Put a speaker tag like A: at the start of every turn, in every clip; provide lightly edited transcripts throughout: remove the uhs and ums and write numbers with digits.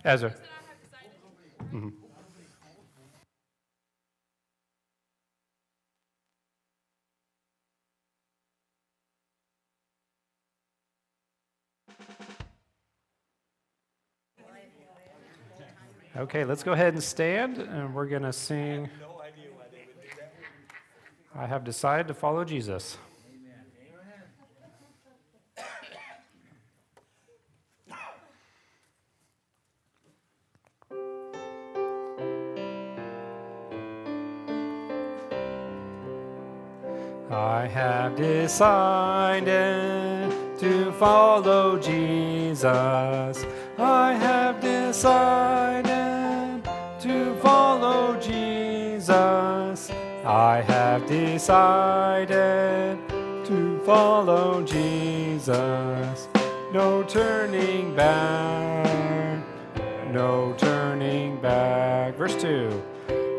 A: Ezra. Mm-hmm. Okay, let's go ahead and stand, and we're going to sing, I have decided to follow Jesus. I have decided to follow Jesus. I have decided to follow Jesus. I have decided to follow Jesus. No turning back, no turning back. Verse 2.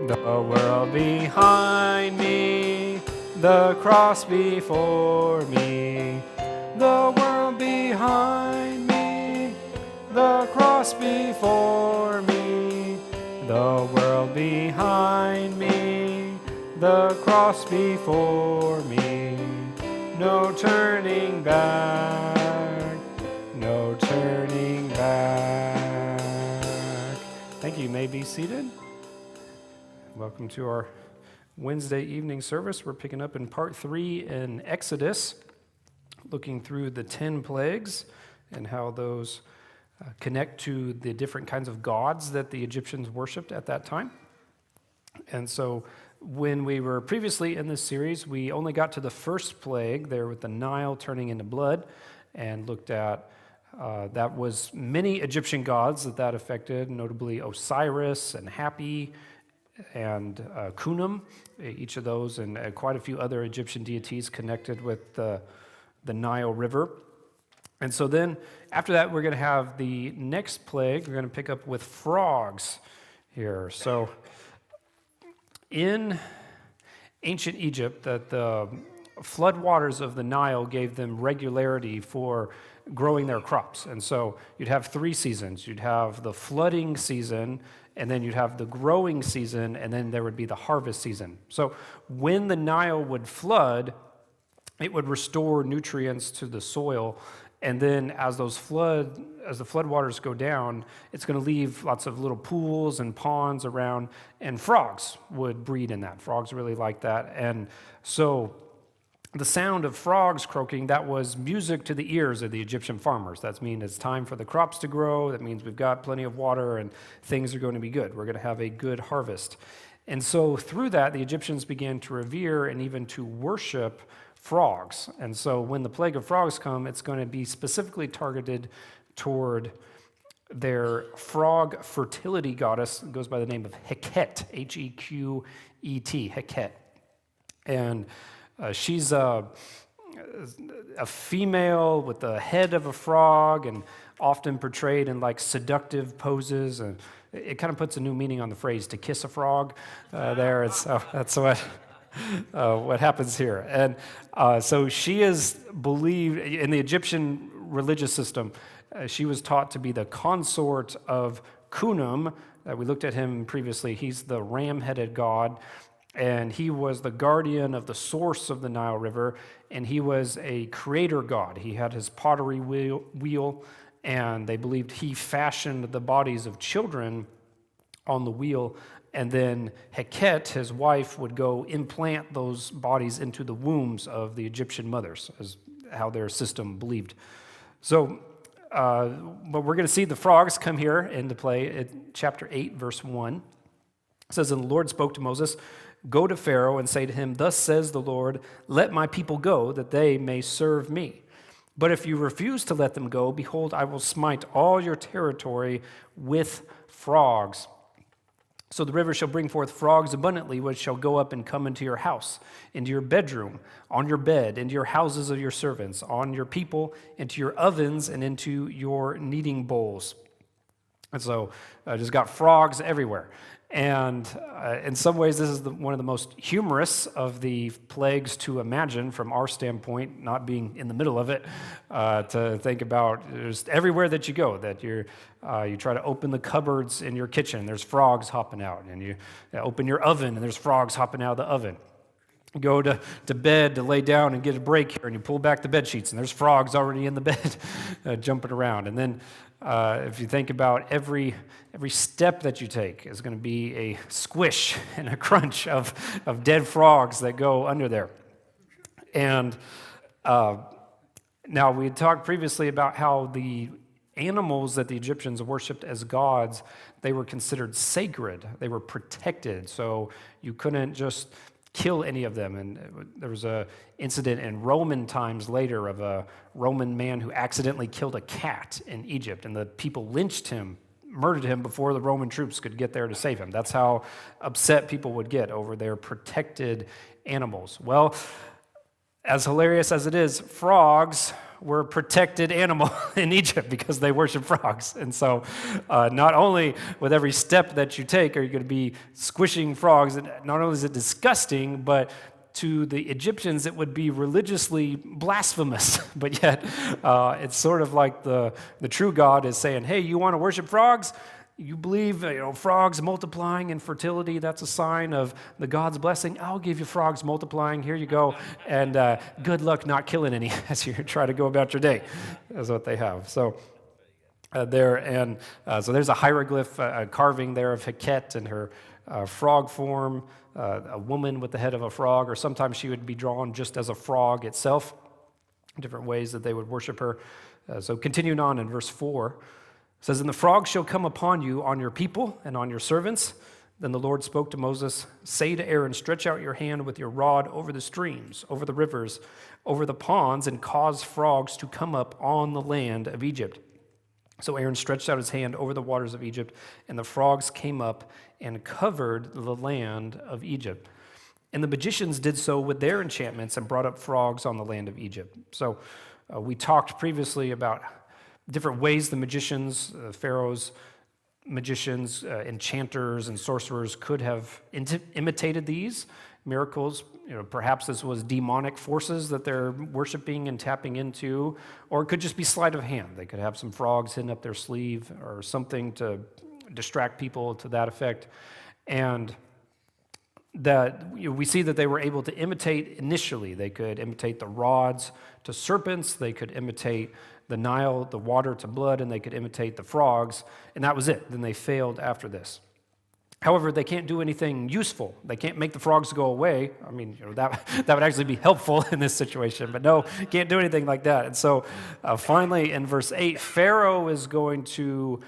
A: The world behind me, the cross before me. The world behind me, the cross before me. The world behind me, the cross before me. No turning back, no turning back. Thank you. You may be seated. Welcome to our Wednesday evening service. We're picking up in part 3 in Exodus, looking through the 10 plagues and how those connect to the different kinds of gods that the Egyptians worshipped at that time. And so when we were previously in this series, we only got to the first plague there with the Nile turning into blood, and looked at that was many Egyptian gods that affected, notably Osiris and Hapi and Khnum, each of those, and quite a few other Egyptian deities connected with the Nile River. And so then, after that, we're going to have the next plague. We're going to pick up with frogs here. So, in ancient Egypt, that the floodwaters of the Nile gave them regularity for growing their crops. And so, you'd have 3 seasons. You'd have the flooding season, and then you'd have the growing season, and then there would be the harvest season. So when the Nile would flood, it would restore nutrients to the soil, and then as the floodwaters go down, it's going to leave lots of little pools and ponds around, and frogs would breed in that. Frogs really like that, and so the sound of frogs croaking, that was music to the ears of the Egyptian farmers. That means it's time for the crops to grow. That means we've got plenty of water and things are going to be good. We're going to have a good harvest. And so through that, the Egyptians began to revere and even to worship frogs. And so when the plague of frogs come, it's going to be specifically targeted toward their frog fertility goddess. It goes by the name of Heket, Heqet, Heket. And she's a female with the head of a frog, and often portrayed in like seductive poses. And it kind of puts a new meaning on the phrase "to kiss a frog." There, that's what happens here. And so she is believed in the Egyptian religious system. She was taught to be the consort of Khnum. We looked at him previously. He's the ram-headed god. And he was the guardian of the source of the Nile River, and he was a creator god. He had his pottery wheel, and they believed he fashioned the bodies of children on the wheel, and then Heket, his wife, would go implant those bodies into the wombs of the Egyptian mothers, as how their system believed. So, but we're going to see the frogs come here into play in chapter 8, verse 1. It says, "And the Lord spoke to Moses, 'Go to Pharaoh and say to him, Thus says the Lord, let my people go, that they may serve me. But if you refuse to let them go, behold, I will smite all your territory with frogs. So the river shall bring forth frogs abundantly, which shall go up and come into your house, into your bedroom, on your bed, into your houses of your servants, on your people, into your ovens, and into your kneading bowls. And so just got frogs everywhere. And in some ways, this is one of the most humorous of the plagues to imagine from our standpoint, not being in the middle of it, to think about just everywhere that you go, that you try to open the cupboards in your kitchen, there's frogs hopping out, and you open your oven, and there's frogs hopping out of the oven. You go to bed to lay down and get a break here, and you pull back the bed sheets, and there's frogs already in the bed jumping around. And then if you think about every step that you take is going to be a squish and a crunch of dead frogs that go under there. And now we had talked previously about how the animals that the Egyptians worshipped as gods, they were considered sacred. They were protected, so you couldn't just kill any of them. And there was an incident in Roman times later of a Roman man who accidentally killed a cat in Egypt, and the people lynched him, murdered him before the Roman troops could get there to save him. That's how upset people would get over their protected animals. Well, as hilarious as it is, frogs were a protected animal in Egypt because they worship frogs. And so not only with every step that you take are you going to be squishing frogs, and not only is it disgusting, but to the Egyptians it would be religiously blasphemous. But yet it's sort of like the true God is saying, hey, you want to worship frogs? You believe frogs multiplying and fertility, that's a sign of the God's blessing. I'll give you frogs multiplying. Here you go. And good luck not killing any as you try to go about your day. That's what they have. So so there's a hieroglyph, a carving there of Heket and her frog form, a woman with the head of a frog, or sometimes she would be drawn just as a frog itself, different ways that they would worship her. So continuing on in verse 4, it says, "And the frog shall come upon you, on your people, and on your servants." Then the Lord spoke to Moses, "Say to Aaron, stretch out your hand with your rod over the streams, over the rivers, over the ponds, and cause frogs to come up on the land of Egypt." So Aaron stretched out his hand over the waters of Egypt, and the frogs came up and covered the land of Egypt. And the magicians did so with their enchantments and brought up frogs on the land of Egypt. So we talked previously about different ways the magicians, Pharaoh's magicians, enchanters, and sorcerers could have imitated these miracles. Perhaps this was demonic forces that they're worshiping and tapping into, or it could just be sleight of hand. They could have some frogs hidden up their sleeve or something to distract people to that effect. And that we see that they were able to imitate initially. They could imitate the rods to serpents, they could imitate the Nile, the water to blood, and they could imitate the frogs, and that was it. Then they failed after this. However, they can't do anything useful. They can't make the frogs go away. I mean, that would actually be helpful in this situation, but no, can't do anything like that. And so finally in verse 8, Pharaoh is going to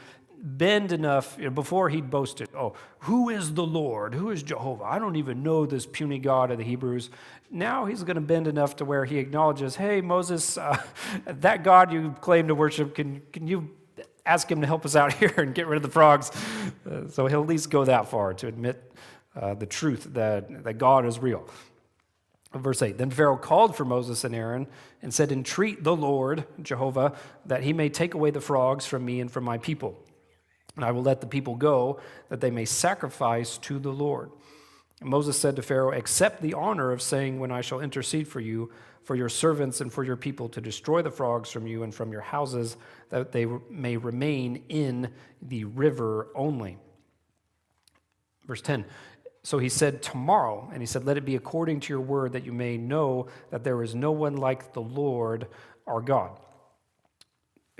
A: bend enough, before he'd boasted, "Oh, who is the Lord? Who is Jehovah? I don't even know this puny God of the Hebrews." Now he's going to bend enough to where he acknowledges, "Hey, Moses, that God you claim to worship, can you ask him to help us out here and get rid of the frogs?" So he'll at least go that far to admit the truth that God is real. Verse 8, "Then Pharaoh called for Moses and Aaron and said, 'Entreat the Lord, Jehovah, that he may take away the frogs from me and from my people. And I will let the people go, that they may sacrifice to the Lord.' And Moses said to Pharaoh, 'Accept the honor of saying when I shall intercede for you, for your servants and for your people, to destroy the frogs from you and from your houses, that they may remain in the river only.'" Verse 10, "So he said, 'Tomorrow,' and he said, 'Let it be according to your word, that you may know that there is no one like the Lord our God.'"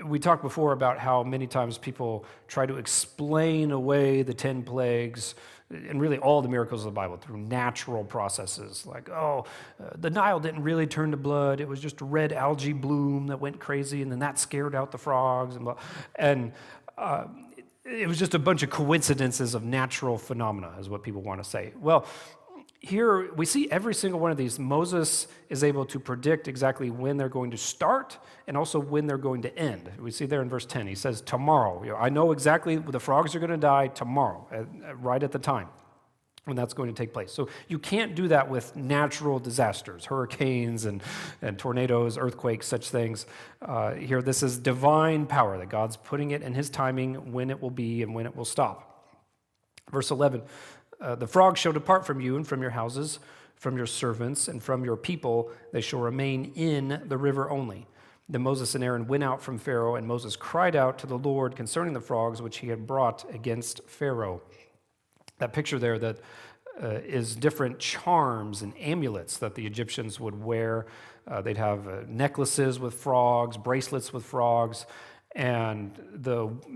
A: We talked before about how many times people try to explain away the 10 plagues and really all the miracles of the Bible through natural processes. Like, the Nile didn't really turn to blood. It was just a red algae bloom that went crazy, and then that scared out the frogs. And it was just a bunch of coincidences of natural phenomena is what people want to say. Well, here we see every single one of these. Moses is able to predict exactly when they're going to start and also when they're going to end. We see there in verse 10, he says, "Tomorrow." I know exactly the frogs are going to die tomorrow, right at the time. when that's going to take place. So you can't do that with natural disasters, hurricanes and tornadoes, earthquakes, such things. Here, this is divine power that God's putting it in his timing when it will be and when it will stop. Verse 11, the frogs shall depart from you and from your houses, from your servants and from your people. They shall remain in the river only. Then Moses and Aaron went out from Pharaoh, and Moses cried out to the Lord concerning the frogs which he had brought against Pharaoh. That picture there that is different charms and amulets that the Egyptians would wear. They'd have necklaces with frogs, bracelets with frogs, and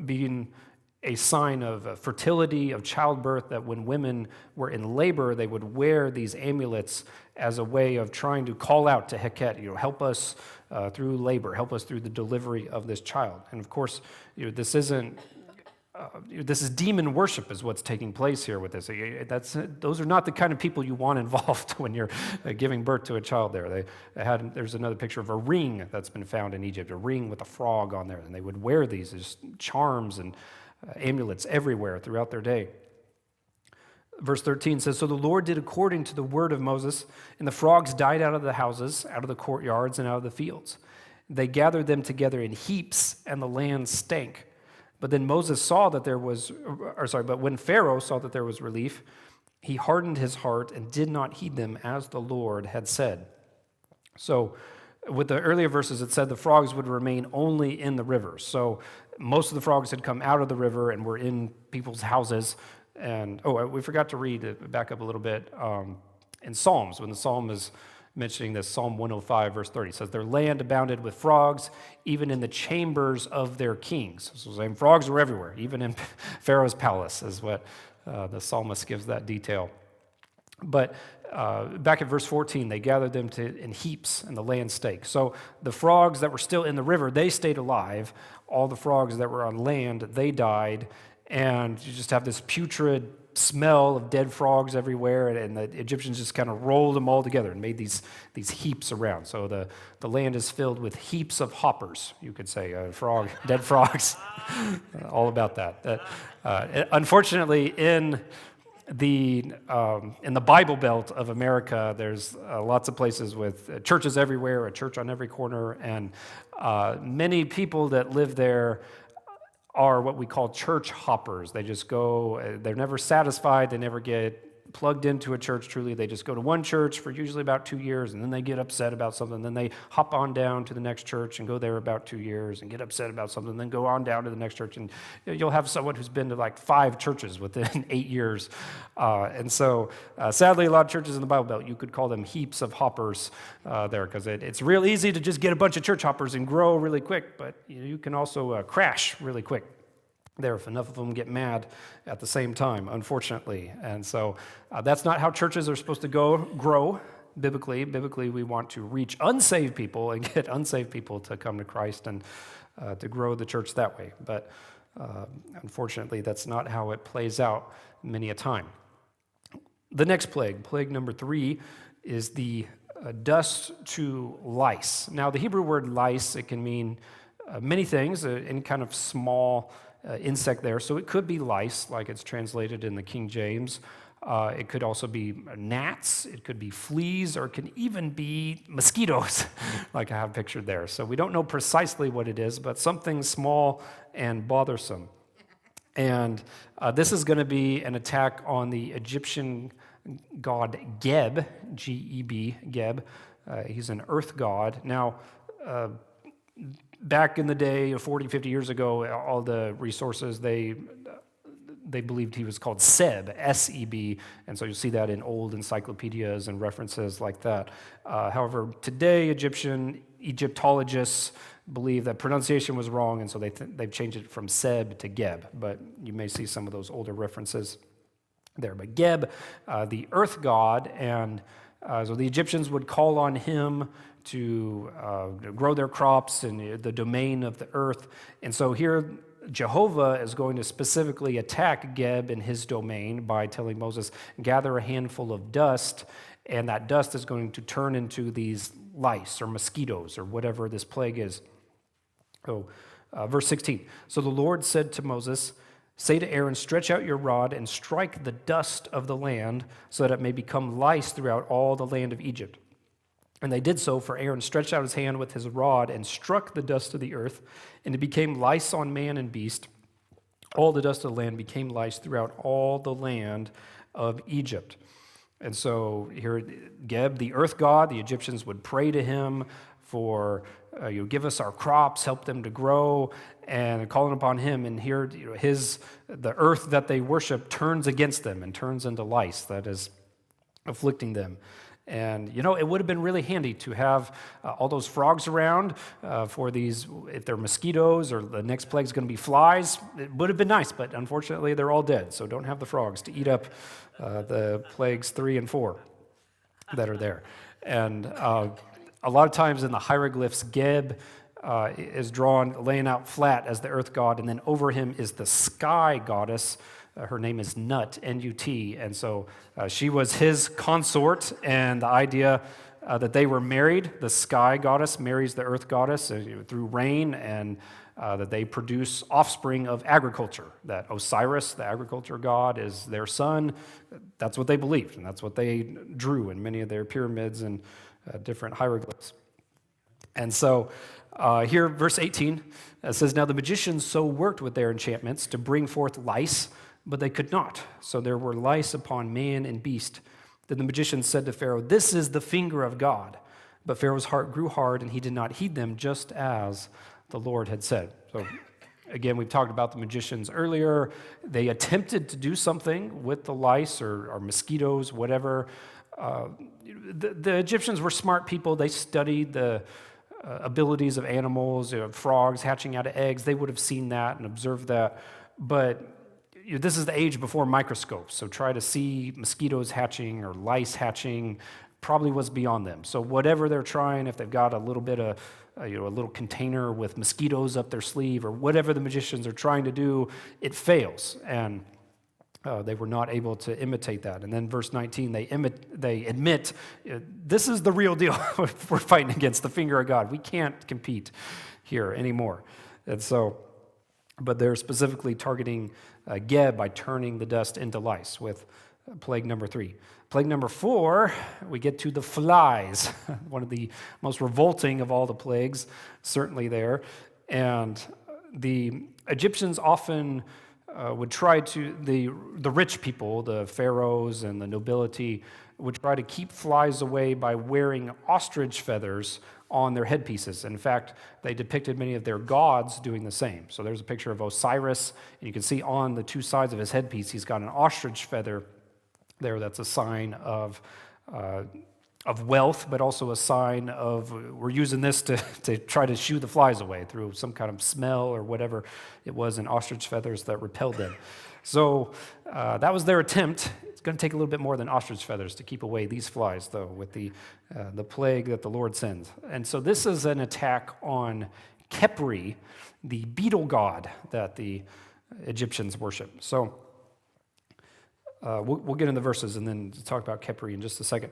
A: being a sign of fertility, of childbirth, that when women were in labor, they would wear these amulets as a way of trying to call out to Heket, help us through labor, help us through the delivery of this child. And of course, this isn't. This is demon worship is what's taking place here with this. Those are not the kind of people you want involved when you're giving birth to a child there. There's another picture of a ring that's been found in Egypt, a ring with a frog on there, and they would wear these as charms and amulets everywhere throughout their day. Verse 13 says, so the Lord did according to the word of Moses, and the frogs died out of the houses, out of the courtyards, and out of the fields. They gathered them together in heaps, and the land stank. But then Moses saw that but when Pharaoh saw that there was relief, he hardened his heart and did not heed them as the Lord had said. So with the earlier verses, it said the frogs would remain only in the river. So most of the frogs had come out of the river and were in people's houses. And, we forgot to read, back up a little bit, in Psalms, when the psalm is mentioning this, Psalm 105, verse 30, says, their land abounded with frogs, even in the chambers of their kings. So saying frogs were everywhere, even in Pharaoh's palace, is what the psalmist gives that detail. But back at verse 14, they gathered them in heaps, and the land stank. So the frogs that were still in the river, they stayed alive. All the frogs that were on land, they died. And you just have this putrid smell of dead frogs everywhere, and the Egyptians just kind of rolled them all together and made these heaps around. So the land is filled with heaps of hoppers, you could say, dead frogs, all about that. Unfortunately, in the Bible Belt of America, there's lots of places with churches everywhere, a church on every corner, and many people that live there are what we call church hoppers. They just go, they're never satisfied, they never get plugged into a church truly. They just go to one church for usually about 2 years, and then they get upset about something. Then they hop on down to the next church and go there about 2 years and get upset about something, and then go on down to the next church. And you'll have someone who's been to like 5 churches within 8 years. And so sadly, a lot of churches in the Bible Belt, you could call them heaps of hoppers there, because it's real easy to just get a bunch of church hoppers and grow really quick, but you can also crash really quick there if enough of them get mad at the same time, unfortunately. And so that's not how churches are supposed to grow biblically. Biblically, we want to reach unsaved people and get unsaved people to come to Christ and to grow the church that way. But unfortunately, that's not how it plays out many a time. The next plague number 3, is the dust to lice. Now, the Hebrew word lice, it can mean many things, any kind of small insect there. So it could be lice, like it's translated in the King James. It could also be gnats, it could be fleas, or it can even be mosquitoes, like I have pictured there. So we don't know precisely what it is, but something small and bothersome. And this is going to be an attack on the Egyptian god Geb, G-E-B, Geb. He's an earth god. Now, back in the day, 40, 50 years ago, all the resources, they believed he was called Seb, S-E-B, and so you'll see that in old encyclopedias and references like that. However, today, Egyptologists believe that pronunciation was wrong, and so they've changed it from Seb to Geb, but you may see some of those older references there. But Geb, the earth god, and so the Egyptians would call on him to grow their crops in the domain of the earth. And so here, Jehovah is going to specifically attack Geb in his domain by telling Moses, gather a handful of dust, and that dust is going to turn into these lice or mosquitoes or whatever this plague is. So, verse 16. So the Lord said to Moses, Say to Aaron, stretch out your rod and strike the dust of the land so that it may become lice throughout all the land of Egypt. And they did so, for Aaron stretched out his hand with his rod and struck the dust of the earth, and it became lice on man and beast. All the dust of the land became lice throughout all the land of Egypt. And so here, Geb, the earth god, the Egyptians would pray to him for, give us our crops, help them to grow, and calling upon him. And here, the earth that they worship turns against them and turns into lice that is afflicting them. And, it would have been really handy to have all those frogs around for these, if they're mosquitoes or the next plague is going to be flies. It would have been nice, but unfortunately they're all dead, so don't have the frogs to eat up the plagues 3 and 4 that are there. And a lot of times in the hieroglyphs, Geb is drawn laying out flat as the earth god, and then over him is the sky goddess. Her name is Nut, N-U-T, and so she was his consort, and the idea that they were married, the sky goddess marries the earth goddess through rain, and that they produce offspring of agriculture, that Osiris, the agriculture god, is their son. That's what they believed, and that's what they drew in many of their pyramids and different hieroglyphs. And so here, verse 18, says, Now the magicians so worked with their enchantments to bring forth lice, but they could not. So there were lice upon man and beast. Then the magicians said to Pharaoh, This is the finger of God. But Pharaoh's heart grew hard, and he did not heed them, just as the Lord had said. So again, we've talked about the magicians earlier. They attempted to do something with the lice or mosquitoes, whatever. The Egyptians were smart people. They studied the abilities of animals, frogs hatching out of eggs. They would have seen that and observed that. But this is the age before microscopes, so try to see mosquitoes hatching or lice hatching probably was beyond them. So whatever they're trying, if they've got a little bit of, a little container with mosquitoes up their sleeve or whatever the magicians are trying to do, it fails. And they were not able to imitate that. And then verse 19, they admit, this is the real deal. We're fighting against the finger of God. We can't compete here anymore. And so, but they're specifically targeting Geb by turning the dust into lice with plague number 3. Plague number 4, we get to the flies, one of the most revolting of all the plagues, certainly there. And the Egyptians often would try to, the rich people, the pharaohs and the nobility, would try to keep flies away by wearing ostrich feathers on their headpieces. In fact, they depicted many of their gods doing the same. So there's a picture of Osiris, and you can see on the two sides of his headpiece, he's got an ostrich feather there. That's a sign of wealth, but also a sign of, we're using this to try to shoo the flies away through some kind of smell or whatever it was in ostrich feathers that repelled them. So that was their attempt. It's going to take a little bit more than ostrich feathers to keep away these flies, though, with the plague that the Lord sends. And so this is an attack on Pt3, the beetle god that the Egyptians worship. So we'll get into the verses and then talk about Pt3 in just a second.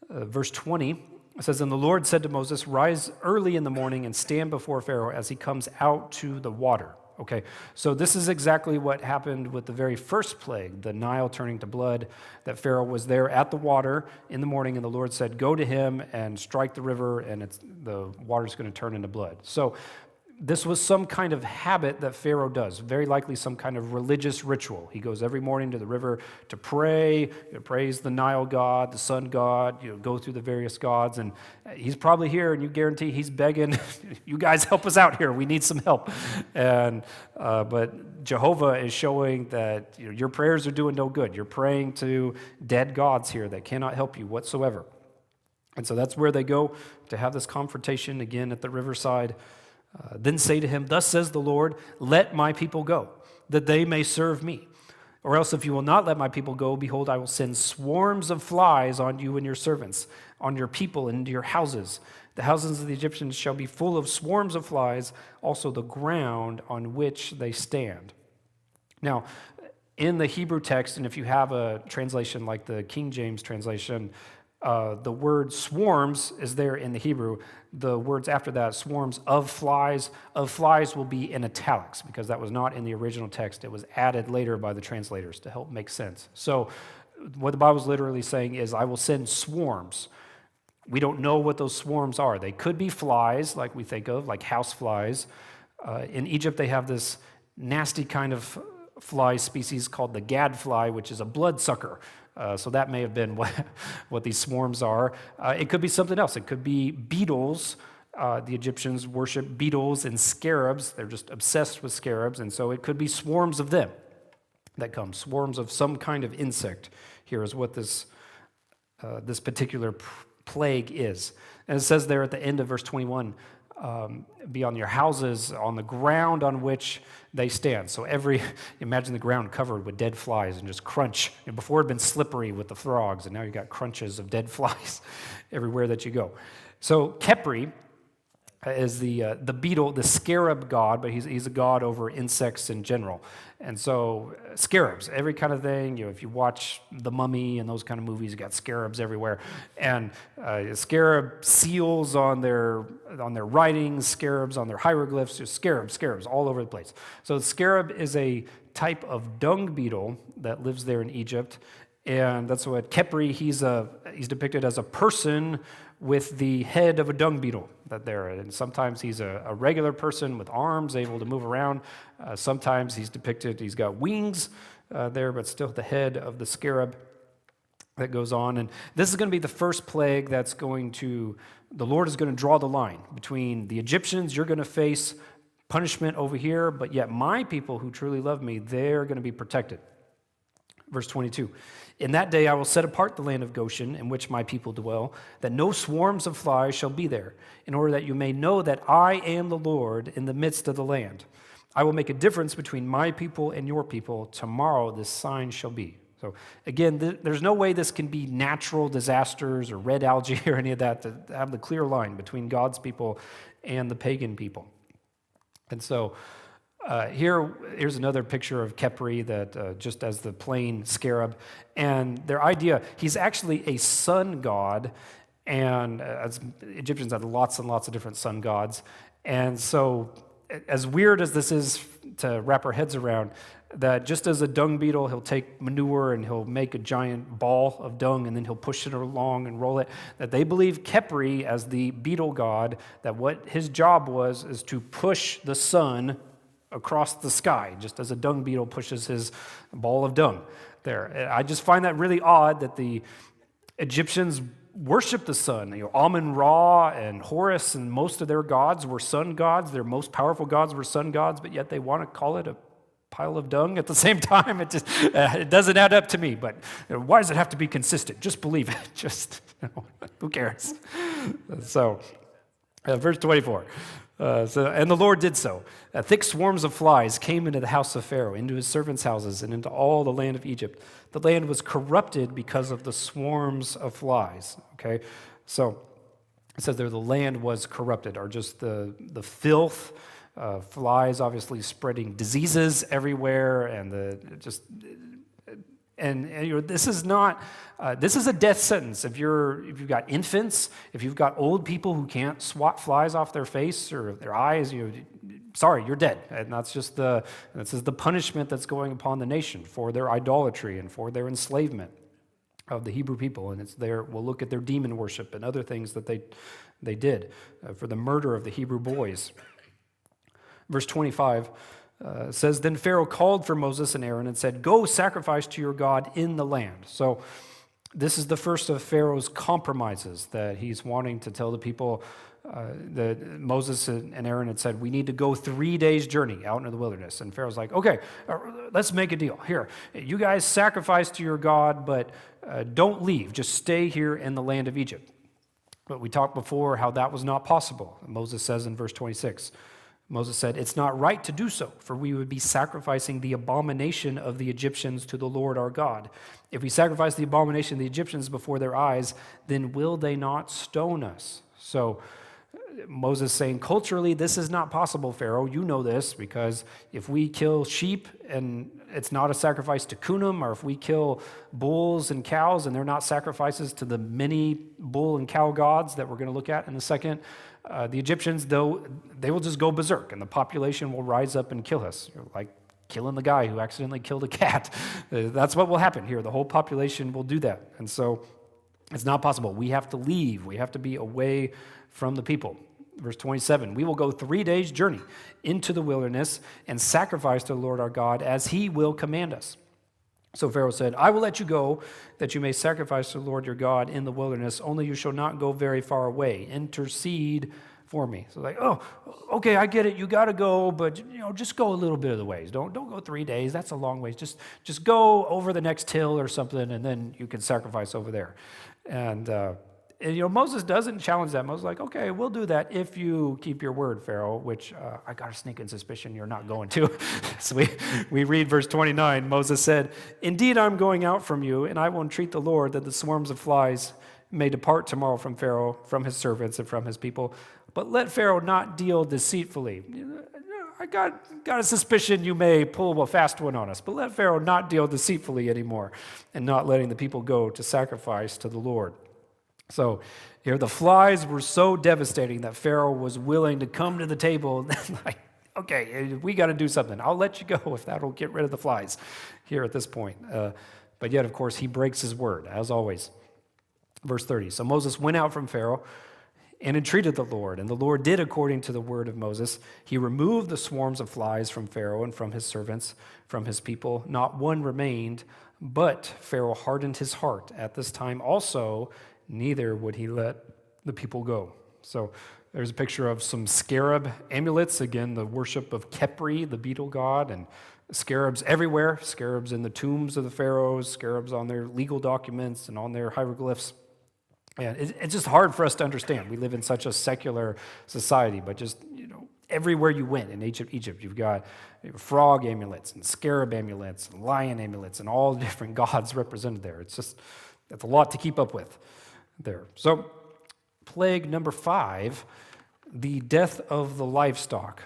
A: Verse 20, it says, And the Lord said to Moses, Rise early in the morning and stand before Pharaoh as he comes out to the water. Okay, so this is exactly what happened with the very first plague, the Nile turning to blood, that Pharaoh was there at the water in the morning, and the Lord said, Go to him and strike the river, and the water's going to turn into blood. So this was some kind of habit that Pharaoh does, very likely some kind of religious ritual. He goes every morning to the river to pray, praise the Nile god, the sun god, go through the various gods, and he's probably here, and you guarantee he's begging, you guys help us out here, we need some help. And but Jehovah is showing that your prayers are doing no good. You're praying to dead gods here that cannot help you whatsoever. And so that's where they go to have this confrontation again at the riverside. Then say to him, Thus says the Lord, Let my people go, that they may serve me. Or else if you will not let my people go, behold, I will send swarms of flies on you and your servants, on your people and into your houses. The houses of the Egyptians shall be full of swarms of flies, also the ground on which they stand. Now, in the Hebrew text, and if you have a translation like the King James translation, The word swarms is there in the Hebrew. The words after that, swarms of flies will be in italics because that was not in the original text. It was added later by the translators to help make sense. So what the Bible is literally saying is, I will send swarms. We don't know what those swarms are. They could be flies, like we think of, like house flies. In Egypt, they have this nasty kind of fly species called the gadfly, which is a bloodsucker. So that may have been what these swarms are. It could be something else. It could be beetles. The Egyptians worship beetles and scarabs. They're just obsessed with scarabs, and so it could be swarms of them that come. Swarms of some kind of insect. Here is what this particular plague is. And it says there at the end of verse 21, be on your houses, on the ground on which they stand. So imagine the ground covered with dead flies and just crunch. And before it had been slippery with the frogs, and now you've got crunches of dead flies everywhere that you go. So Pt3 is the beetle, the scarab god, but he's a god over insects in general. And so scarabs, every kind of thing, if you watch The Mummy and those kind of movies, you got scarabs everywhere. And scarab seals on their writings, scarabs on their hieroglyphs, just scarabs all over the place. So the scarab is a type of dung beetle that lives there in Egypt. And that's what Pt3, he's depicted as a person with the head of a dung beetle and sometimes he's a regular person with arms able to move around. Sometimes he's got wings there, but still the head of the scarab that goes on. And this is going to be the first plague the Lord is going to draw the line between the Egyptians. You're going to face punishment over here, but yet my people who truly love me, they're going to be protected. Verse 22, in that day I will set apart the land of Goshen in which my people dwell, that no swarms of flies shall be there, in order that you may know that I am the Lord in the midst of the land. I will make a difference between my people and your people. Tomorrow this sign shall be. So again, there's no way this can be natural disasters or red algae or any of that to have the clear line between God's people and the pagan people. And so here's another picture of Pt3 that just as the plain scarab. And their idea, he's actually a sun god, and as Egyptians had lots and lots of different sun gods. And so as weird as this is to wrap our heads around, that just as a dung beetle, he'll take manure and he'll make a giant ball of dung and then he'll push it along and roll it, that they believe Pt3 as the beetle god, that what his job is to push the sun across the sky, just as a dung beetle pushes his ball of dung there. I just find that really odd that the Egyptians worship the sun. Amun-Ra and Horus and most of their gods were sun gods. Their most powerful gods were sun gods, but yet they want to call it a pile of dung at the same time. It doesn't add up to me, but why does it have to be consistent? Just believe it. Who cares? So, verse 24. And the Lord did so. Thick swarms of flies came into the house of Pharaoh, into his servants' houses, and into all the land of Egypt. The land was corrupted because of the swarms of flies. Okay, so it says there the land was corrupted, or just the filth, flies obviously spreading diseases everywhere, and this is not. This is a death sentence. If you've got infants, if you've got old people who can't swat flies off their face or their eyes, sorry, you're dead. And this is the punishment that's going upon the nation for their idolatry and for their enslavement of the Hebrew people. And we'll look at their demon worship and other things that they did for the murder of the Hebrew boys. Verse 25. Says, then Pharaoh called for Moses and Aaron and said, go sacrifice to your God in the land. So this is the first of Pharaoh's compromises that he's wanting to tell the people. That Moses and Aaron had said, we need to go 3 days' journey out into the wilderness. And Pharaoh's like, okay, let's make a deal. Here, you guys sacrifice to your God, but don't leave. Just stay here in the land of Egypt. But we talked before how that was not possible. Moses says in verse 26, Moses said, it's not right to do so, for we would be sacrificing the abomination of the Egyptians to the Lord our God. If we sacrifice the abomination of the Egyptians before their eyes, then will they not stone us? So Moses saying, culturally, this is not possible, Pharaoh. You know this, because if we kill sheep and it's not a sacrifice to Kunum, or if we kill bulls and cows and they're not sacrifices to the many bull and cow gods that we're going to look at in a second, the Egyptians, though, they will just go berserk and the population will rise up and kill us, like killing the guy who accidentally killed a cat. That's what will happen here. The whole population will do that. And so it's not possible. We have to leave. We have to be away from the people. Verse 27, we will go 3 days' journey into the wilderness and sacrifice to the Lord our God as he will command us. So Pharaoh said, I will let you go that you may sacrifice to the Lord your God in the wilderness, only you shall not go very far away. Intercede for me. So like, oh, okay, I get it. You got to go, but just go a little bit of the ways. Don't go 3 days. That's a long ways. Just go over the next hill or something, and then you can sacrifice over there. And Moses doesn't challenge that. Moses is like, okay, we'll do that if you keep your word, Pharaoh, which I got a sneaking suspicion you're not going to. So we read verse 29. Moses said, indeed, I'm going out from you, and I will entreat the Lord that the swarms of flies may depart tomorrow from Pharaoh, from his servants, and from his people. But let Pharaoh not deal deceitfully. I got a suspicion you may pull a fast one on us, but let Pharaoh not deal deceitfully anymore, and not letting the people go to sacrifice to the Lord. So here the flies were so devastating that Pharaoh was willing to come to the table like, okay, we got to do something. I'll let you go if that'll get rid of the flies here at this point. But yet, of course, he breaks his word, as always. Verse 30, so Moses went out from Pharaoh and entreated the Lord, and the Lord did according to the word of Moses. He removed the swarms of flies from Pharaoh and from his servants, from his people. Not one remained, but Pharaoh hardened his heart at this time also, neither would he let the people go. So there's a picture of some scarab amulets, again, the worship of Pt3, the beetle god, and scarabs everywhere, scarabs in the tombs of the pharaohs, scarabs on their legal documents and on their hieroglyphs. And it's just hard for us to understand. We live in such a secular society, but just, everywhere you went in Egypt, you've got frog amulets and scarab amulets and lion amulets and all the different gods represented there. It's a lot to keep up with there. So, plague number 5, the death of the livestock.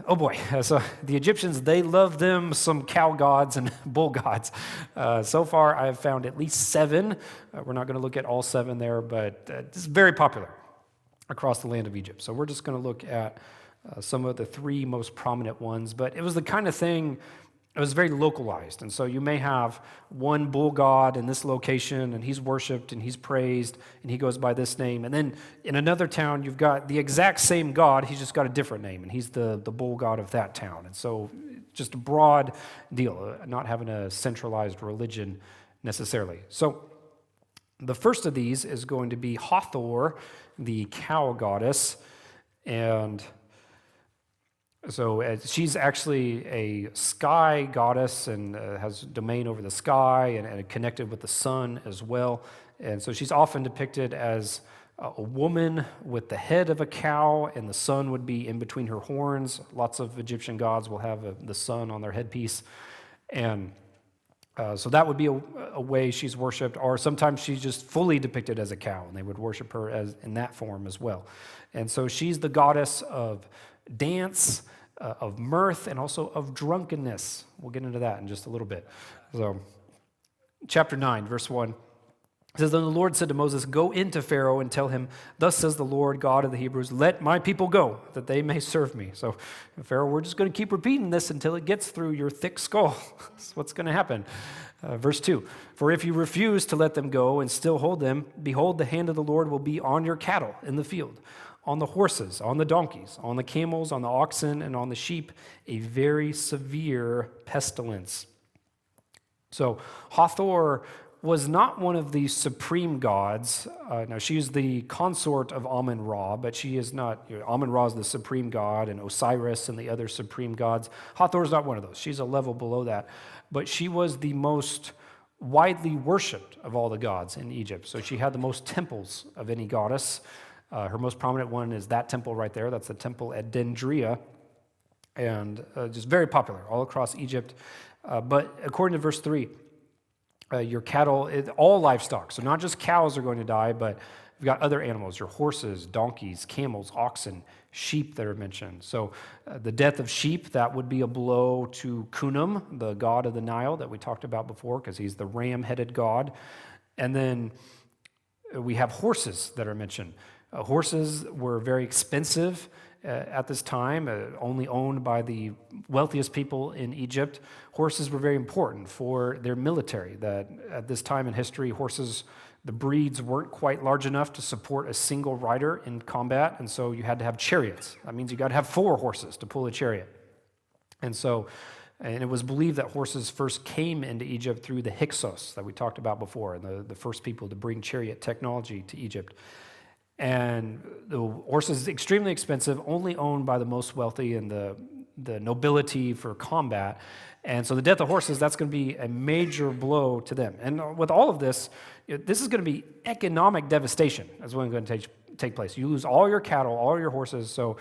A: Oh boy. So the Egyptians, they love them some cow gods and bull gods. So far, I have found at least 7. We're not going to look at all 7 there, but this is very popular across the land of Egypt. So we're just going to look at some of the 3 most prominent ones. But it was the kind of thing, it was very localized. And so you may have one bull god in this location, and he's worshipped and he's praised, and he goes by this name. And then in another town, you've got the exact same god, he's just got a different name, and he's the bull god of that town. And so just a broad deal, not having a centralized religion necessarily. So the first of these is going to be Hathor, the cow goddess, and so she's actually a sky goddess and has domain over the sky and connected with the sun as well. And so she's often depicted as a woman with the head of a cow, and the sun would be in between her horns. Lots of Egyptian gods will have the sun on their headpiece. And so that would be a way she's worshipped, or sometimes she's just fully depicted as a cow, and they would worship her as in that form as well. And so she's the goddess of dance, of mirth, and also of drunkenness. We'll get into that in just a little bit. So, chapter 9, verse 1. It says, then the Lord said to Moses, go into Pharaoh and tell him, thus says the Lord God of the Hebrews, let my people go, that they may serve me. So, Pharaoh, we're just going to keep repeating this until it gets through your thick skull. That's what's going to happen. Verse 2, for if you refuse to let them go and still hold them, behold, the hand of the Lord will be on your cattle in the field, on the horses, on the donkeys, on the camels, on the oxen, and on the sheep, a very severe pestilence. So Hathor was not one of the supreme gods. Now, she's the consort of Amun-Ra, but she is not, Amun-Ra is the supreme god, and Osiris and the other supreme gods. Hathor is not one of those. She's a level below that. But she was the most widely worshipped of all the gods in Egypt. So she had the most temples of any goddess. Her most prominent one is that temple right there. That's the temple at Dendria, and just very popular all across Egypt. But according to verse 3, your cattle, all livestock, so not just cows are going to die, but We've got other animals, your horses, donkeys, camels, oxen, sheep that are mentioned. So the death of sheep, that would be a blow to Kunum, the god of the Nile that we talked about before, because he's the ram-headed god. And then we have horses that are mentioned. Horses were very expensive at this time, only owned by the wealthiest people in Egypt. Horses were very important for their military. That at this time in history, horses, the breeds weren't quite large enough to support a single rider in combat, and so you had to have chariots. That means you got to have 4 horses to pull a chariot. And it was believed that horses first came into Egypt through the Hyksos that we talked about before, and the first people to bring chariot technology to Egypt. And the horse is extremely expensive, only owned by the most wealthy and the nobility for combat. And so the death of horses, that's going to be a major blow to them. And with all of this, this is going to be economic devastation as what's going to take place. You lose all your cattle, all your horses. So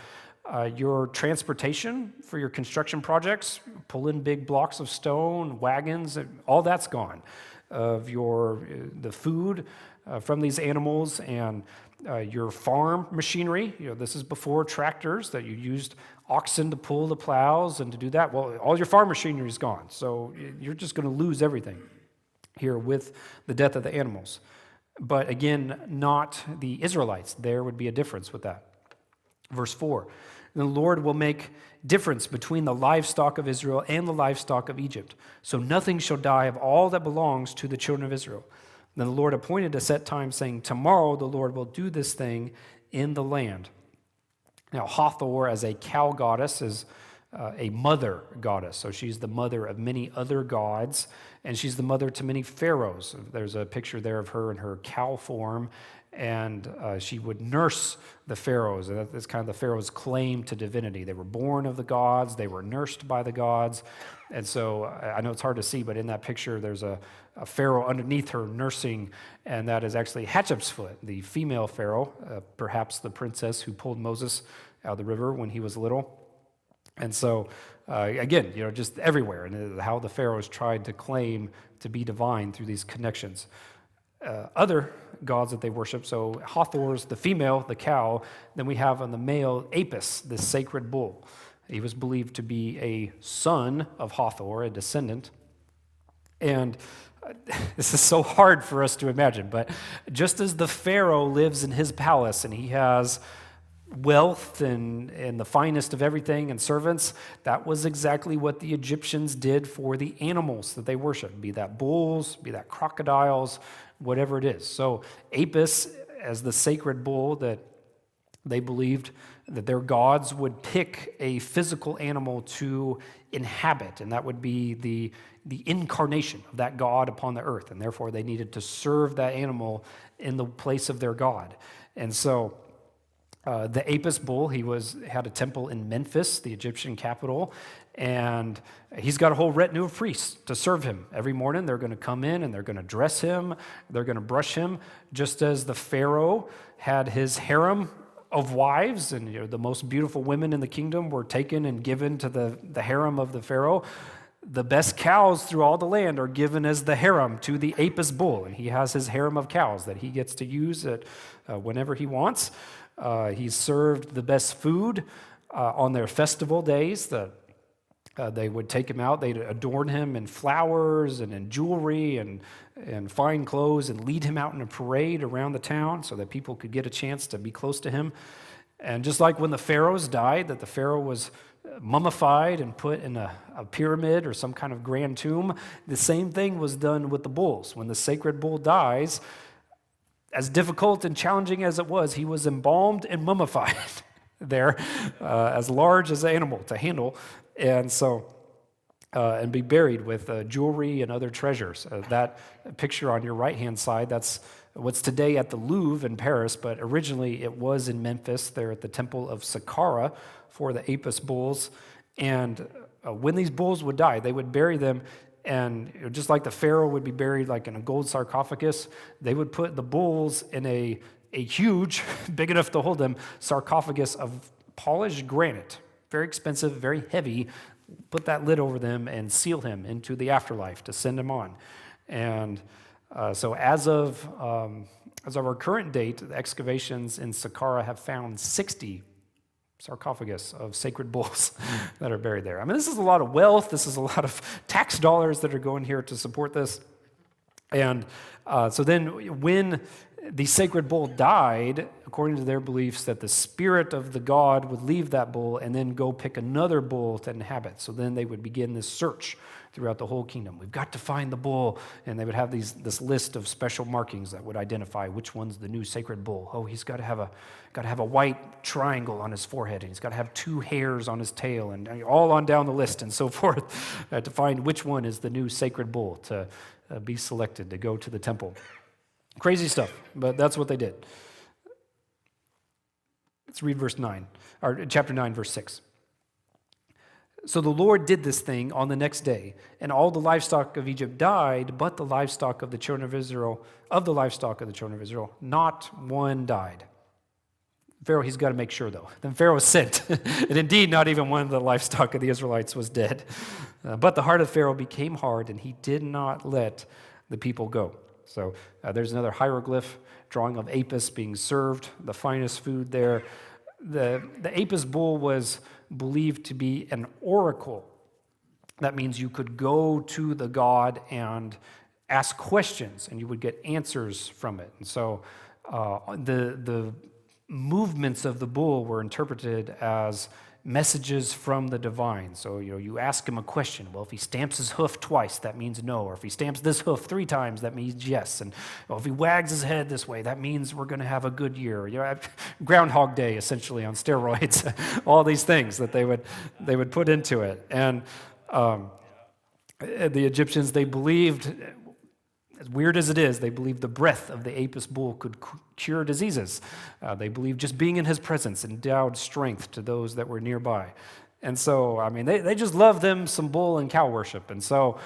A: your transportation for your construction projects, pull in big blocks of stone, wagons, all that's gone. The food from these animals and your farm machinery. This is before tractors, that you used oxen to pull the plows and to do that. Well, all your farm machinery is gone. So you're just going to lose everything here with the death of the animals. But again, not the Israelites. There would be a difference with that. Verse 4, the Lord will make difference between the livestock of Israel and the livestock of Egypt. So nothing shall die of all that belongs to the children of Israel. Then the Lord appointed a set time, saying, tomorrow the Lord will do this thing in the land. Now, Hathor, as a cow goddess, is a mother goddess. So she's the mother of many other gods, and she's the mother to many pharaohs. There's a picture there of her in her cow form, and she would nurse the pharaohs. And that's kind of the pharaoh's claim to divinity. They were born of the gods. They were nursed by the gods. And so I know it's hard to see, but in that picture, there's a pharaoh underneath her nursing, and that is actually Hatshepsut, the female pharaoh, perhaps the princess who pulled Moses out of the river when he was little. And so, again, just everywhere, and how the pharaohs tried to claim to be divine through these connections. Other gods that they worship, so Hathor's the female, the cow. Then we have on the male Apis, the sacred bull. He was believed to be a son of Hathor, a descendant. And this is so hard for us to imagine, but just as the pharaoh lives in his palace and he has wealth and the finest of everything and servants, that was exactly what the Egyptians did for the animals that they worshiped, be that bulls, be that crocodiles, whatever it is. So Apis, as the sacred bull, that they believed that their gods would pick a physical animal to inhabit, and that would be the incarnation of that god upon the earth, and therefore they needed to serve that animal in the place of their god. And so the Apis bull, he had a temple in Memphis, the Egyptian capital, and he's got a whole retinue of priests to serve him. Every morning they're going to come in and they're going to dress him, they're going to brush him, just as the pharaoh had his harem of wives, and the most beautiful women in the kingdom were taken and given to the harem of the pharaoh. The best cows through all the land are given as the harem to the Apis bull, and he has his harem of cows that he gets to use whenever he wants. He's served the best food on their festival days. They would take him out, they'd adorn him in flowers and in jewelry and fine clothes and lead him out in a parade around the town so that people could get a chance to be close to him. And just like when the pharaohs died, that the pharaoh was mummified and put in a pyramid or some kind of grand tomb, the same thing was done with the bulls. When the sacred bull dies, as difficult and challenging as it was, he was embalmed and mummified there, as large as an animal to handle, and be buried with jewelry and other treasures. That picture on your right-hand side, that's what's today at the Louvre in Paris, but originally it was in Memphis, there at the temple of Saqqara for the Apis bulls. And when these bulls would die, they would bury them, and just like the pharaoh would be buried like in a gold sarcophagus, they would put the bulls in a huge, big enough to hold them, sarcophagus of polished granite, very expensive, very heavy, put that lid over them and seal him into the afterlife to send him on. And So as of our current date, the excavations in Saqqara have found 60 sarcophagus of sacred bulls that are buried there. I mean, this is a lot of wealth. This is a lot of tax dollars that are going here to support this. And so then when the sacred bull died, according to their beliefs, that the spirit of the god would leave that bull and then go pick another bull to inhabit. So then they would begin this search throughout the whole kingdom. We've got to find the bull, and they would have this list of special markings that would identify which one's the new sacred bull. Oh, he's got to have a white triangle on his forehead, and he's got to have 2 hairs on his tail, and all on down the list and so forth, to find which one is the new sacred bull to be selected to go to the temple. Crazy stuff, but that's what they did. Let's read chapter 9, verse 6. So the Lord did this thing on the next day, and all the livestock of Egypt died, but the livestock of the children of Israel, not one died. Pharaoh, he's got to make sure, though. Then Pharaoh sent, and indeed not even one of the livestock of the Israelites was dead. But the heart of Pharaoh became hard, and he did not let the people go. So there's another hieroglyph drawing of Apis being served, the finest food there. The Apis bull was believed to be an oracle. That means you could go to the god and ask questions, and you would get answers from it. And so the movements of the bull were interpreted as messages from the divine. So, you ask him a question. Well, if he stamps his hoof twice, that means no. Or if he stamps this hoof 3 times, that means yes. And if he wags his head this way, that means we're going to have a good year. Groundhog Day, essentially, on steroids. All these things that they would put into it. And the Egyptians, they believed, as weird as it is, they believed the breath of the Apis bull could cure diseases. They believed just being in his presence endowed strength to those that were nearby. And so, I mean, they just loved them some bull and cow worship. And so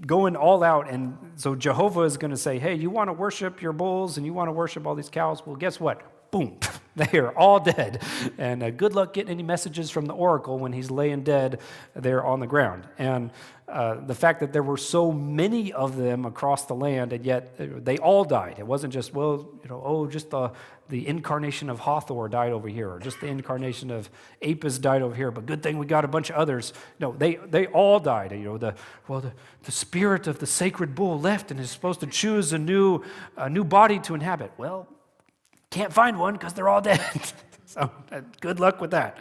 A: going all out, and so Jehovah is going to say, hey, you want to worship your bulls and you want to worship all these cows? Well, guess what? Boom, they are all dead. And good luck getting any messages from the oracle when he's laying dead there on the ground. And the fact that there were so many of them across the land, and yet they all died. It wasn't just, just the incarnation of Hathor died over here, or just the incarnation of Apis died over here, but good thing we got a bunch of others. No, they all died. The spirit of the sacred bull left and is supposed to choose a new body to inhabit. Well, can't find one because they're all dead. So good luck with that.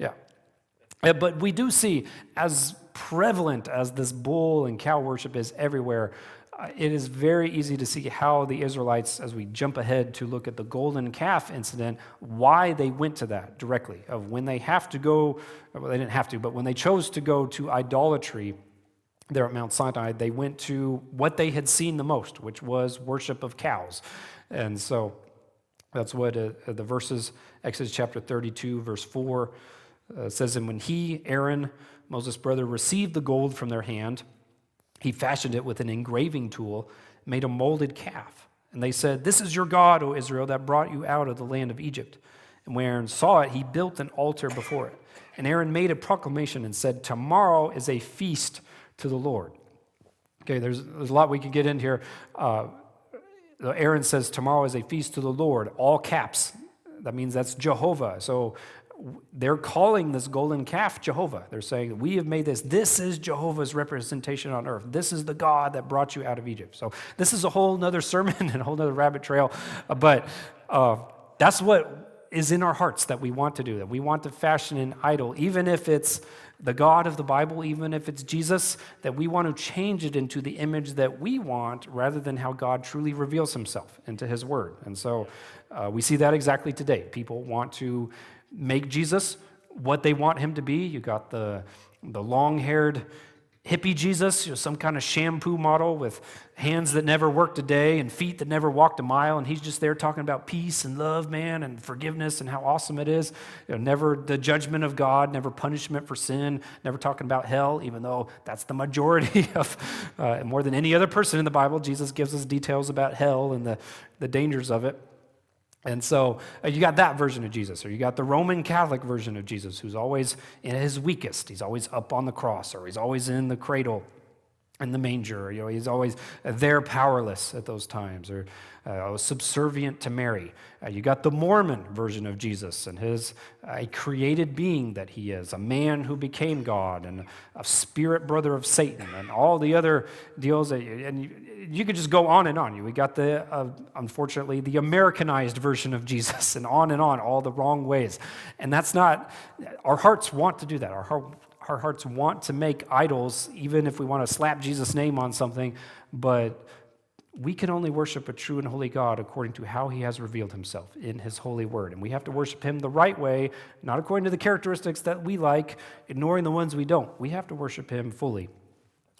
A: Yeah. But we do see, as prevalent as this bull and cow worship is everywhere, it is very easy to see how the Israelites, as we jump ahead to look at the golden calf incident, why they went to that directly. Of when they have to go, well, they didn't have to, but when they chose to go to idolatry there at Mount Sinai, they went to what they had seen the most, which was worship of cows. And so that's what the verses, Exodus chapter 32, verse 4, says, and when he, Aaron, Moses' brother, received the gold from their hand, he fashioned it with an engraving tool, made a molded calf. And they said, this is your God, O Israel, that brought you out of the land of Egypt. And when Aaron saw it, he built an altar before it. And Aaron made a proclamation and said, tomorrow is a feast to the Lord. Okay, there's a lot we could get in here. Aaron says, tomorrow is a feast to the Lord, all caps. That means that's Jehovah. So they're calling this golden calf Jehovah. They're saying, we have made this. This is Jehovah's representation on earth. This is the God that brought you out of Egypt. So this is a whole nother sermon and a whole nother rabbit trail. But that's what is in our hearts that we want to do, that we want to fashion an idol, even if it's the God of the Bible, even if it's Jesus, that we want to change it into the image that we want rather than how God truly reveals himself into his word. And so we see that exactly today. People want to make Jesus what they want him to be. You got the long-haired hippie Jesus, some kind of shampoo model with hands that never worked a day and feet that never walked a mile, and he's just there talking about peace and love, man, and forgiveness and how awesome it is. Never the judgment of God, never punishment for sin, never talking about hell, even though that's the majority of, more than any other person in the Bible, Jesus gives us details about hell and the dangers of it. And so you got that version of Jesus, or you got the Roman Catholic version of Jesus, who's always in his weakest. He's always up on the cross, or he's always in the cradle. in the manger. He's always there powerless at those times, or subservient to Mary. You got the Mormon version of Jesus and his a created being that he is, a man who became God, and a spirit brother of Satan, and all the other deals. And you could just go on and on. We got unfortunately, the Americanized version of Jesus, and on, all the wrong ways. And that's not, our hearts want to do that. Our hearts want to make idols, even if we want to slap Jesus' name on something, but we can only worship a true and holy God according to how he has revealed himself in his holy word. And we have to worship him the right way, not according to the characteristics that we like, ignoring the ones we don't. We have to worship him fully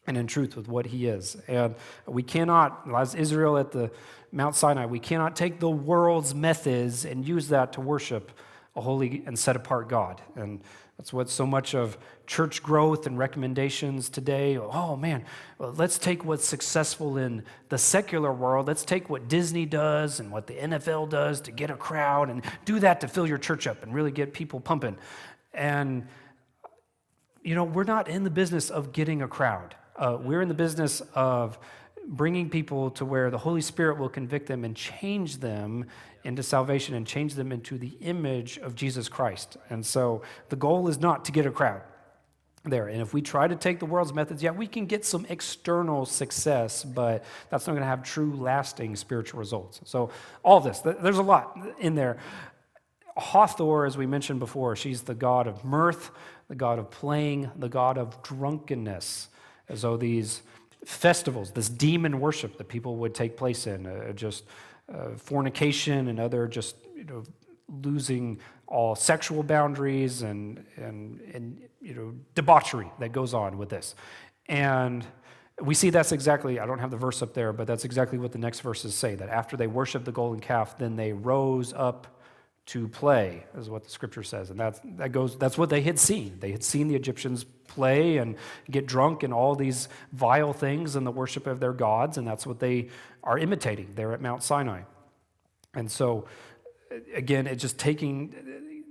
A: and in truth with what he is. And we cannot, as Israel at the Mount Sinai, we cannot take the world's methods and use that to worship a holy and set-apart God. And that's what so much of church growth and recommendations today. Oh man, well, let's take what's successful in the secular world. Let's take what Disney does and what the NFL does to get a crowd, and do that to fill your church up and really get people pumping. And we're not in the business of getting a crowd. We're in the business of bringing people to where the Holy Spirit will convict them and change them into salvation and change them into the image of Jesus Christ. And so the goal is not to get a crowd there. And if we try to take the world's methods, we can get some external success, but that's not going to have true, lasting spiritual results. So all this, there's a lot in there. Hathor, as we mentioned before, she's the god of mirth, the god of playing, the god of drunkenness. As though these festivals, this demon worship that people would take place in, fornication and other losing all sexual boundaries and debauchery that goes on with this. And we see that's exactly, I don't have the verse up there, but that's exactly what the next verses say, that after they worshiped the golden calf, then they rose up to play, is what the scripture says. And that's what they had seen. They had seen the Egyptians play and get drunk and all these vile things in the worship of their gods, and that's what they are imitating there at Mount Sinai. And so, again, it's just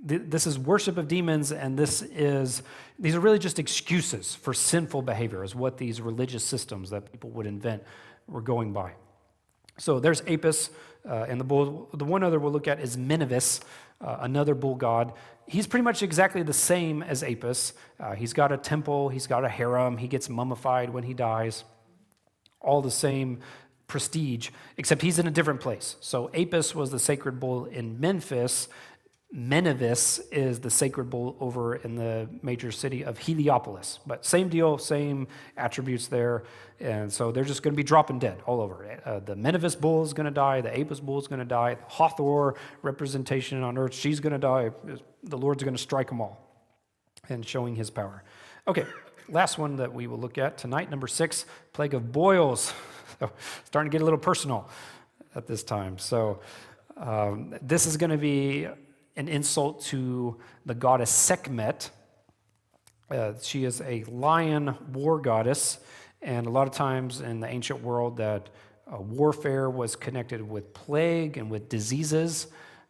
A: this is worship of demons, and these are really just excuses for sinful behavior, is what these religious systems that people would invent were going by. So there's Apis, and the bull. The one other we'll look at is Minivis, another bull god. He's pretty much exactly the same as Apis. He's got a temple, he's got a harem, he gets mummified when he dies. All the same prestige, except he's in a different place. So Apis was the sacred bull in Memphis. Menivis is the sacred bull over in the major city of Heliopolis. But same deal, same attributes there. And so they're just going to be dropping dead all over. The Menivis bull is going to die. The Apis bull is going to die. The Hathor representation on earth, she's going to die. The Lord's going to strike them all and showing his power. Okay, last one that we will look at tonight, number 6, plague of boils. So starting to get a little personal at this time. So this is going to be an insult to the goddess Sekhmet. She is a lion war goddess, and a lot of times in the ancient world that warfare was connected with plague and with diseases.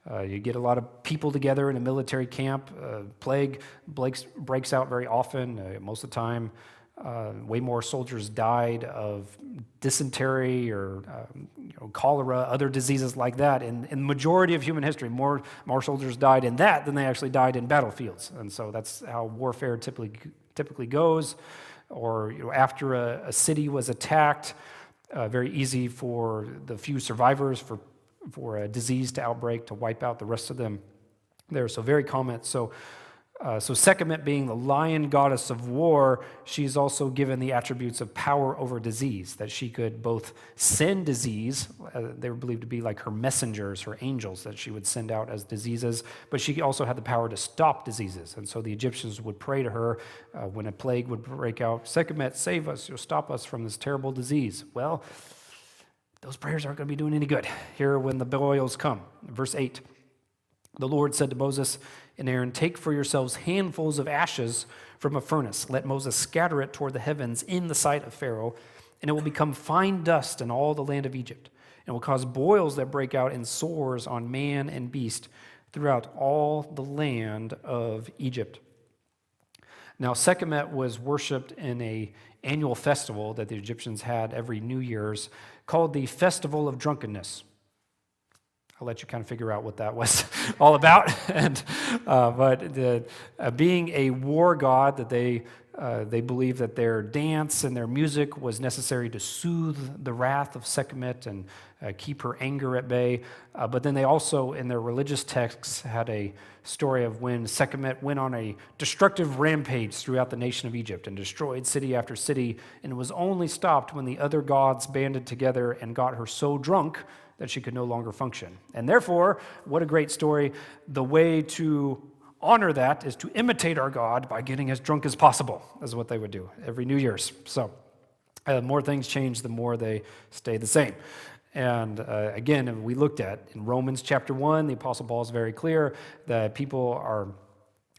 A: You get a lot of people together in a military camp. Plague breaks out very often. Most of the time, way more soldiers died of dysentery or cholera, other diseases like that. In the majority of human history, more soldiers died in that than they actually died in battlefields. And so that's how warfare typically goes. Or after a city was attacked, very easy for the few survivors for a disease to outbreak to wipe out the rest of them there. So very common. So Sekhmet being the lion goddess of war, she's also given the attributes of power over disease, that she could both send disease, they were believed to be like her messengers, her angels that she would send out as diseases, but she also had the power to stop diseases. And so the Egyptians would pray to her when a plague would break out, Sekhmet, save us, or stop us from this terrible disease. Well, those prayers aren't going to be doing any good here when the boils come. Verse 8, the Lord said to Moses and Aaron, take for yourselves handfuls of ashes from a furnace. Let Moses scatter it toward the heavens in the sight of Pharaoh, and it will become fine dust in all the land of Egypt, and will cause boils that break out in sores on man and beast throughout all the land of Egypt. Now, Sekhmet was worshipped in a annual festival that the Egyptians had every New Year's called the Festival of Drunkenness. I'll let you kind of figure out what that was all about. Being a war god, that they believed that their dance and their music was necessary to soothe the wrath of Sekhmet and keep her anger at bay. But then they also, in their religious texts, had a story of when Sekhmet went on a destructive rampage throughout the nation of Egypt and destroyed city after city, and it was only stopped when the other gods banded together and got her so drunk that she could no longer function. And therefore, what a great story. The way to honor that is to imitate our God by getting as drunk as possible, is what they would do every New Year's. So the more things change, the more they stay the same. And again, we looked at in Romans chapter 1, the Apostle Paul is very clear that people are,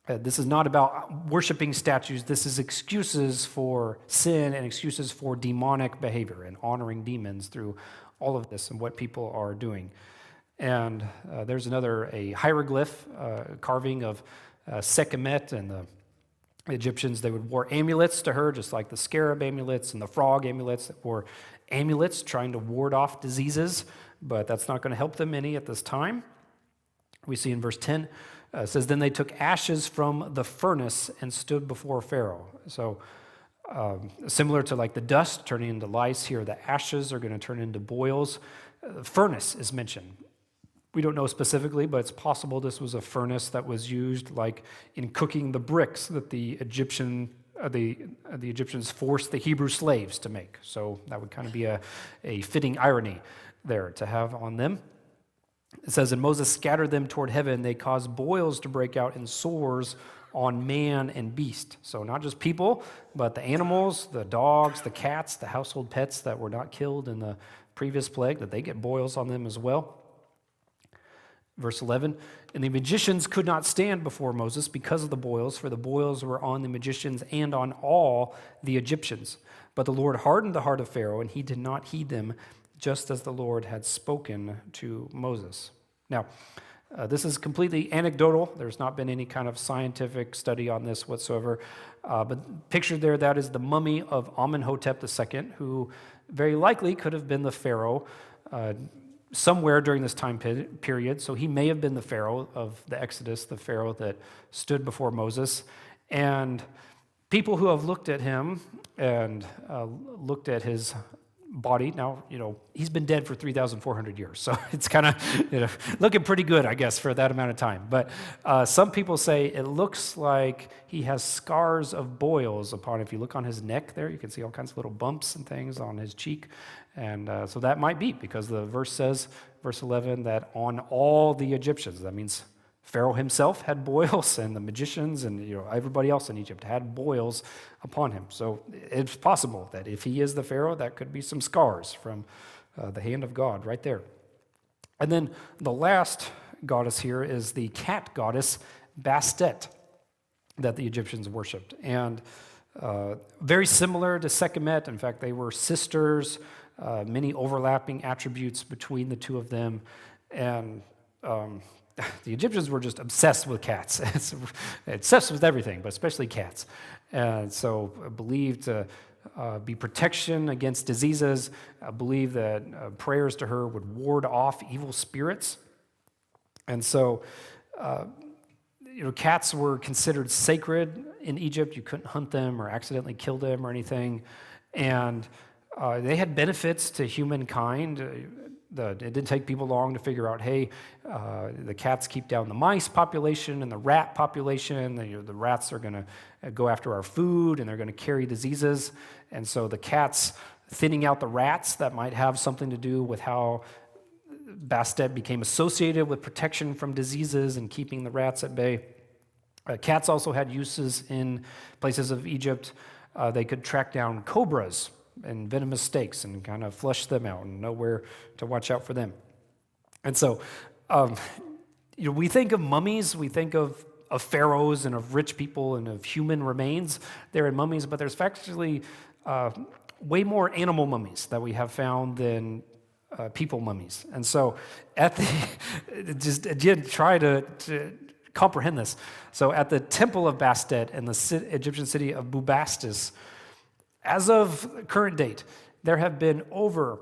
A: this is not about worshiping statues. This is excuses for sin and excuses for demonic behavior and honoring demons through all of this and what people are doing. And there's a hieroglyph carving of Sekhmet, and the Egyptians, they would wear amulets to her, just like the scarab amulets and the frog amulets that wore amulets trying to ward off diseases, but that's not going to help them any at this time. We see in verse 10, it says, "Then they took ashes from the furnace and stood before Pharaoh." So similar to like the dust turning into lice, here the ashes are going to turn into boils. Furnace is mentioned. We don't know specifically, but it's possible this was a furnace that was used like in cooking the bricks that the Egyptians forced the Hebrew slaves to make. So that would kind of be a fitting irony there to have on them. It says, "And Moses scattered them toward heaven. They caused boils to break out in sores on man and beast." So not just people, but the animals, the dogs, the cats, the household pets that were not killed in the previous plague, that they get boils on them as well. Verse 11, "And the magicians could not stand before Moses because of the boils, for the boils were on the magicians and on all the Egyptians. But the Lord hardened the heart of Pharaoh, and he did not heed them, just as the Lord had spoken to Moses." Now, this is completely anecdotal. There's not been any kind of scientific study on this whatsoever. But pictured there, that is the mummy of Amenhotep II, who very likely could have been the Pharaoh somewhere during this time period. So he may have been the Pharaoh of the Exodus, the Pharaoh that stood before Moses. And people who have looked at him and looked at his body, now, he's been dead for 3,400 years. So it's kind of, looking pretty good, I guess, for that amount of time. But some people say it looks like he has scars of boils upon, if you look on his neck there, you can see all kinds of little bumps and things on his cheek. And so that might be because the verse says, verse 11, that on all the Egyptians, that means Pharaoh himself had boils, and the magicians and everybody else in Egypt had boils upon him. So it's possible that if he is the Pharaoh, that could be some scars from the hand of God right there. And then the last goddess here is the cat goddess Bastet that the Egyptians worshipped. And very similar to Sekhmet. In fact, they were sisters, many overlapping attributes between the two of them. And the Egyptians were just obsessed with cats. Obsessed with everything, but especially cats. And so believed to be protection against diseases. Believed that prayers to her would ward off evil spirits. And so, cats were considered sacred in Egypt. You couldn't hunt them or accidentally kill them or anything. And they had benefits to humankind. It didn't take people long to figure out, hey, the cats keep down the mice population and the rat population. The rats are going to go after our food, and they're going to carry diseases. And so the cats thinning out the rats, that might have something to do with how Bastet became associated with protection from diseases and keeping the rats at bay. Cats also had uses in places of Egypt. They could track down cobras and venomous snakes and kind of flush them out and know where to watch out for them. And so, we think of mummies, we think of pharaohs and of rich people and of human remains there in mummies, but there's actually way more animal mummies that we have found than people mummies. And so, just again, try to comprehend this. So at the temple of Bastet and the Egyptian city of Bubastis, as of current date, there have been over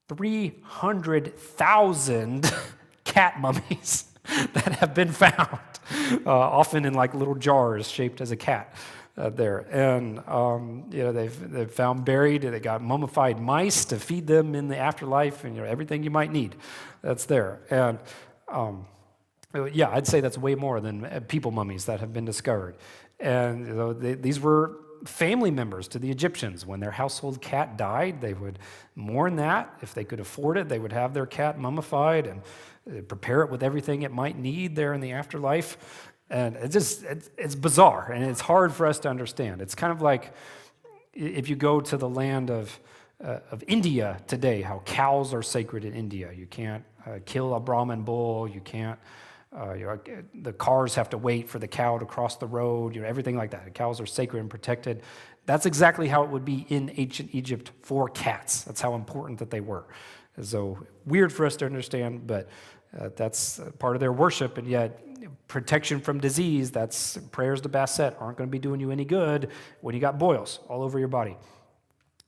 A: 300,000 cat mummies that have been found, often in like little jars shaped as a cat there. And they've found buried. They got mummified mice to feed them in the afterlife, and everything you might need, that's there. And I'd say that's way more than people mummies that have been discovered. And these were family members to the Egyptians. When their household cat died, they would mourn that. If they could afford it, they would have their cat mummified and prepare it with everything it might need there in the afterlife. And it's bizarre, and it's hard for us to understand. It's kind of like if you go to the land of India today, how cows are sacred in India. You can't kill a Brahman bull. You can't. The cars have to wait for the cow to cross the road, everything like that. The cows are sacred and protected. That's exactly how it would be in ancient Egypt for cats. That's how important that they were. So weird for us to understand, but that's part of their worship, and yet protection from disease, that's prayers to Bastet, aren't going to be doing you any good when you got boils all over your body.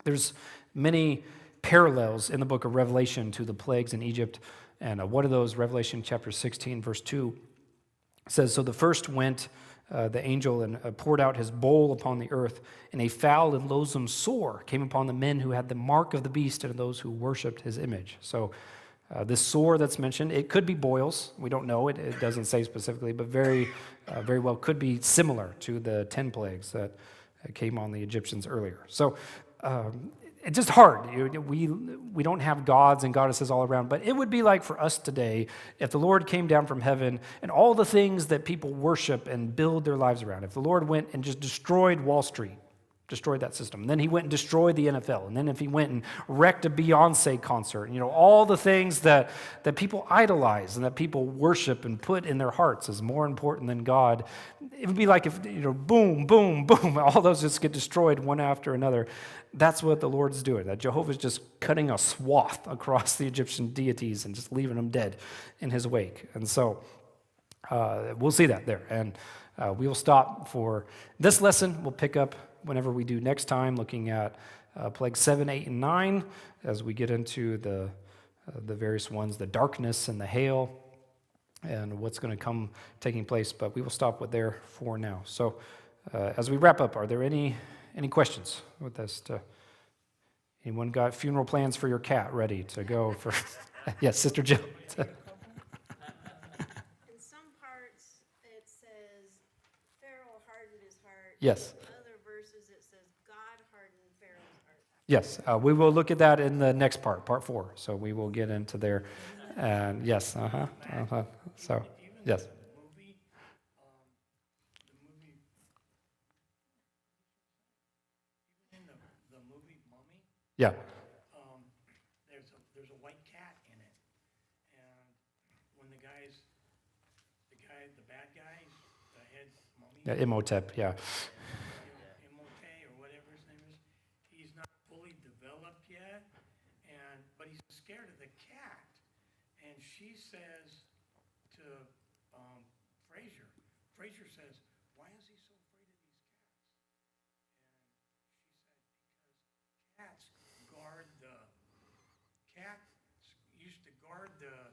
A: There's many parallels in the book of Revelation to the plagues in Egypt. And one of those, Revelation chapter 16, verse 2, says, "So the first went, the angel, and poured out his bowl upon the earth, and a foul and loathsome sore came upon the men who had the mark of the beast and those who worshipped his image." So this sore that's mentioned, it could be boils. We don't know. It doesn't say specifically, but very well could be similar to the 10 plagues that came on the Egyptians earlier. So it's just hard. We don't have gods and goddesses all around, but it would be like for us today if the Lord came down from heaven and all the things that people worship and build their lives around. If the Lord went and just destroyed Wall Street, destroyed that system, and then he went and destroyed the NFL, and then if he went and wrecked a Beyonce concert, all the things that people idolize and that people worship and put in their hearts as more important than God, it would be like if, boom, boom, boom, all those just get destroyed one after another. That's what the Lord's doing. That Jehovah's just cutting a swath across the Egyptian deities and just leaving them dead in his wake. And so we'll see that there. And we will stop for this lesson. We'll pick up whenever we do next time, looking at plague 7, 8, and 9 as we get into the various ones, the darkness and the hail, and what's going to come taking place. But we will stop with there for now. So as we wrap up, are there any questions with this? Anyone got funeral plans for your cat ready to go for? Yes, Sister Jill.
B: In some parts it says Pharaoh hardened his heart.
A: Yes.
B: Other verses it says God hardened Pharaoh's heart.
A: Yes, we will look at that in the next part 4. So we will get into there. And yes, So, yes. Yeah.
C: There's a white cat in it, and when the bad guy, the head mummy,
A: Imhotep, yeah.
C: Imhotep or whatever his name is, he's not fully developed yet, but he's scared of the cat, and she says to Fraser says, "Why is he so afraid of these cats?" And she said, "Because cats used to guard the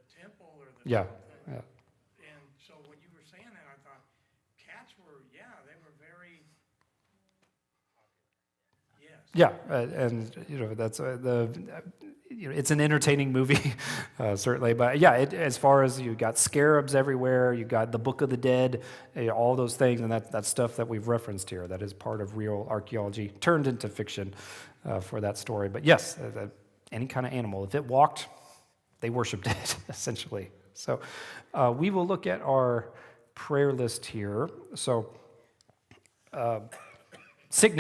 C: temple or the
A: Yeah.
C: something." Yeah. And so when you were saying that, I thought cats were, they were very, yes.
A: Yeah, and that's it's an entertaining movie, certainly. But yeah, as far as you got scarabs everywhere, you got the Book of the Dead, all those things, and that's stuff that we've referenced here. That is part of real archaeology turned into fiction for that story. But yes, any kind of animal, if it walked, they worshipped it essentially. So we will look at our prayer list here. So sickness.